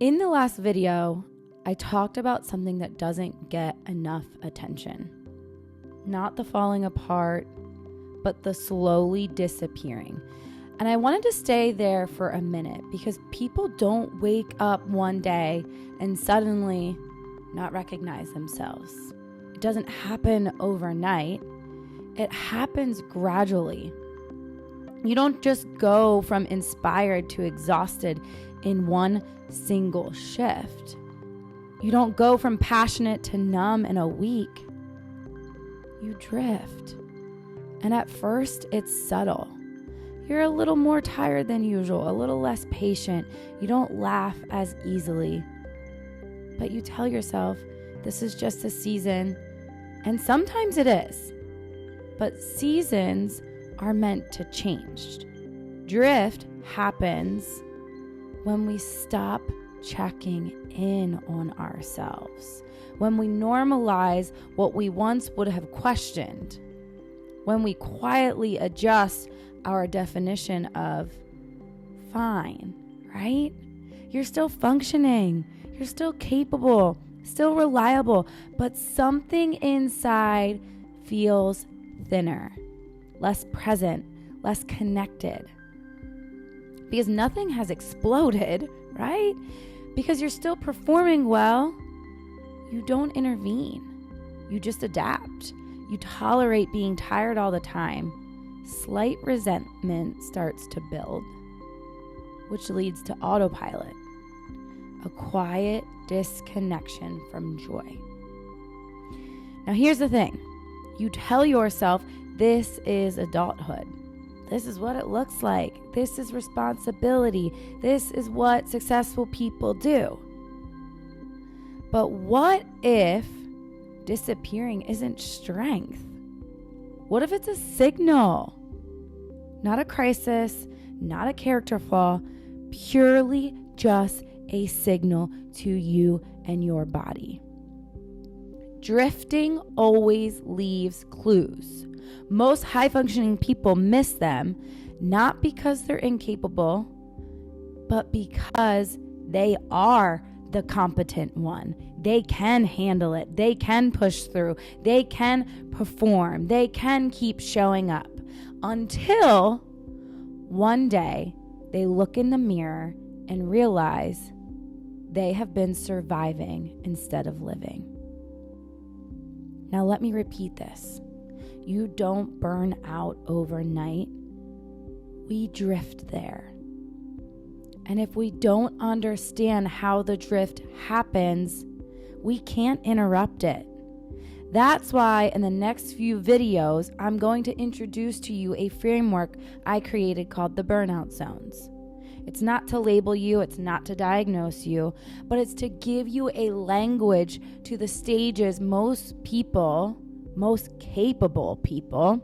In the last video, I talked about something that doesn't get enough attention. Not the falling apart, but the slowly disappearing. And I wanted to stay there for a minute because people don't wake up one day and suddenly not recognize themselves. It doesn't happen overnight. It happens gradually. You don't just go from inspired to exhausted in one single shift. You don't go from passionate to numb in a week. You drift. And at first, it's subtle. You're a little more tired than usual, a little less patient. You don't laugh as easily. But you tell yourself, this is just a season. And sometimes it is. But seasons are meant to change. Drift happens when we stop checking in on ourselves, when we normalize what we once would have questioned, when we quietly adjust our definition of fine, right? You're still functioning, you're still capable, still reliable, but something inside feels thinner, less present, less connected. Because nothing has exploded, right? Because you're still performing well, you don't intervene. You just adapt. You tolerate being tired all the time. Slight resentment starts to build, which leads to autopilot, a quiet disconnection from joy. Now here's the thing. You tell yourself this is adulthood. This is what it looks like. This is responsibility. This is what successful people do. But what if disappearing isn't strength? What if it's a signal? Not a crisis, not a character flaw, purely just a signal to you and your body. Drifting always leaves clues. Most high-functioning people miss them, not because they're incapable, but because they are the competent one. They can handle it. They can push through. They can perform. They can keep showing up until one day they look in the mirror and realize they have been surviving instead of living. Now let me repeat this. You don't burn out overnight. We drift there. And if we don't understand how the drift happens, we can't interrupt it. That's why in the next few videos, I'm going to introduce to you a framework I created called the Burnout Zones. It's not to label you, it's not to diagnose you, but it's to give you a language to the stages most people, most capable people,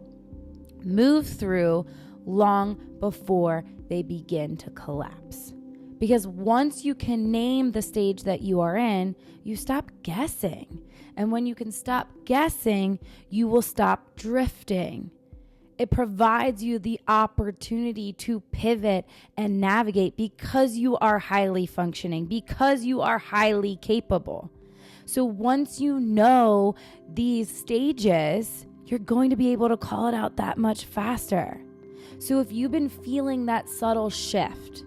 move through long before they begin to collapse. Because once you can name the stage that you are in, you stop guessing. And when you can stop guessing, you will stop drifting. It provides you the opportunity to pivot and navigate because you are highly functioning, because you are highly capable. So once you know these stages, you're going to be able to call it out that much faster. So if you've been feeling that subtle shift,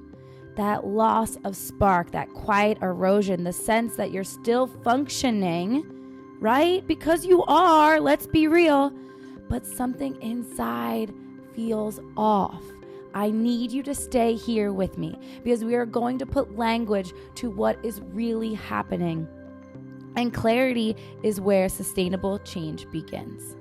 that loss of spark, that quiet erosion, the sense that you're still functioning, right? Because you are, let's be real, but something inside feels off. I need you to stay here with me because we are going to put language to what is really happening. And clarity is where sustainable change begins.